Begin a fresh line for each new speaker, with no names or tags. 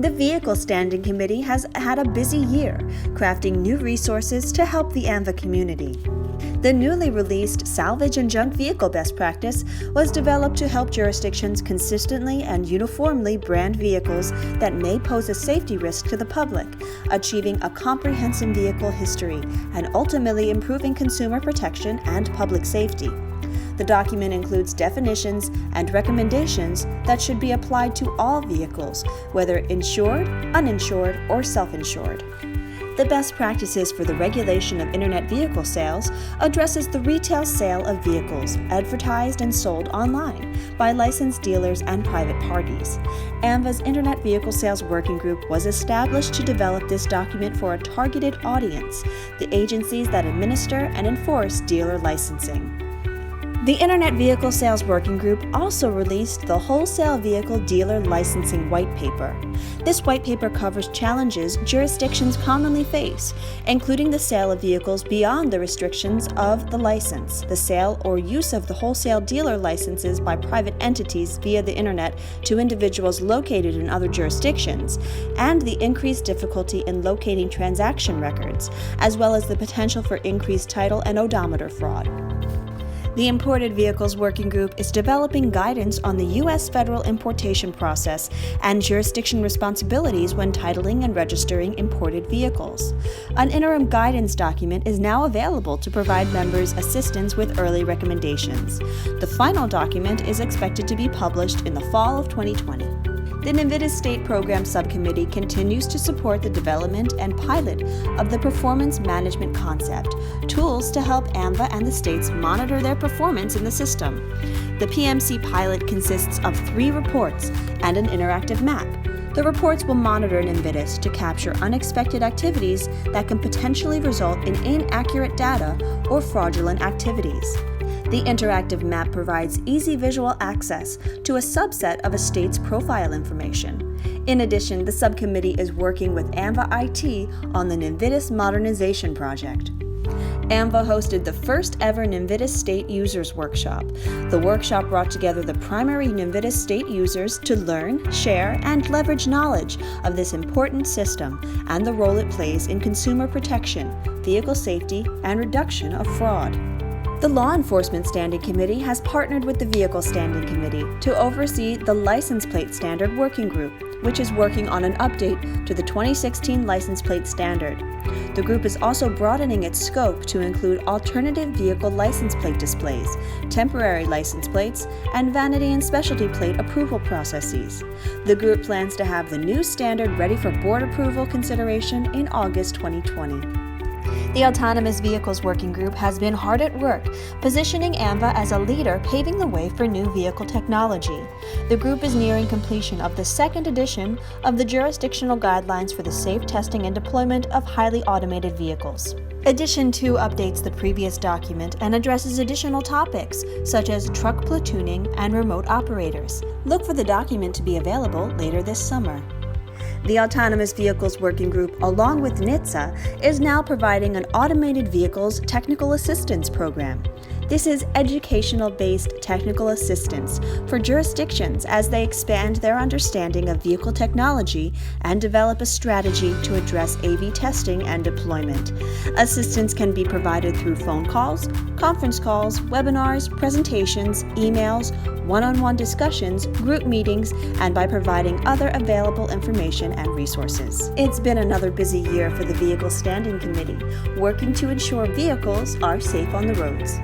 The Vehicle Standing Committee has had a busy year, crafting new resources to help the ANVA community. The newly released Salvage and Junk Vehicle Best Practice was developed to help jurisdictions consistently and uniformly brand vehicles that may pose a safety risk to the public, achieving a comprehensive vehicle history and ultimately improving consumer protection and public safety. The document includes definitions and recommendations that should be applied to all vehicles, whether insured, uninsured, or self-insured. The best practices for the regulation of Internet vehicle sales addresses the retail sale of vehicles advertised and sold online by licensed dealers and private parties. ANVA's Internet Vehicle Sales Working Group was established to develop this document for a targeted audience, the agencies that administer and enforce dealer licensing. The Internet Vehicle Sales Working Group also released the Wholesale Vehicle Dealer Licensing White Paper. This white paper covers challenges jurisdictions commonly face, including the sale of vehicles beyond the restrictions of the license, the sale or use of the wholesale dealer licenses by private entities via the Internet to individuals located in other jurisdictions, and the increased difficulty in locating transaction records, as well as the potential for increased title and odometer fraud. The Imported Vehicles Working Group is developing guidance on the U.S. federal importation process and jurisdiction responsibilities when titling and registering imported vehicles. An interim guidance document is now available to provide members assistance with early recommendations. The final document is expected to be published in the fall of 2020. The NMVTIS State Program Subcommittee continues to support the development and pilot of the Performance Management Concept, tools to help ANVA and the states monitor their performance in the system. The PMC pilot consists of 3 reports and an interactive map. The reports will monitor NMVTIS to capture unexpected activities that can potentially result in inaccurate data or fraudulent activities. The interactive map provides easy visual access to a subset of a state's profile information. In addition, the subcommittee is working with ANVA IT on the NMVTIS Modernization Project. ANVA hosted the first ever NMVTIS State Users Workshop. The workshop brought together the primary NMVTIS state users to learn, share, and leverage knowledge of this important system and the role it plays in consumer protection, vehicle safety, and reduction of fraud. The Law Enforcement Standing Committee has partnered with the Vehicle Standing Committee to oversee the License Plate Standard Working Group, which is working on an update to the 2016 License Plate Standard. The group is also broadening its scope to include alternative vehicle license plate displays, temporary license plates, and vanity and specialty plate approval processes. The group plans to have the new standard ready for board approval consideration in August 2020. The Autonomous Vehicles Working Group has been hard at work, positioning ANVA as a leader paving the way for new vehicle technology. The group is nearing completion of the second edition of the Jurisdictional Guidelines for the Safe Testing and Deployment of Highly Automated Vehicles. Edition 2 updates the previous document and addresses additional topics, such as truck platooning and remote operators. Look for the document to be available later this summer. The Autonomous Vehicles Working Group, along with NHTSA, is now providing an Automated Vehicles Technical Assistance Program. This is educational-based technical assistance for jurisdictions as they expand their understanding of vehicle technology and develop a strategy to address AV testing and deployment. Assistance can be provided through phone calls, conference calls, webinars, presentations, emails, one-on-one discussions, group meetings, and by providing other available information and resources. It's been another busy year for the Vehicle Standing Committee, working to ensure vehicles are safe on the roads.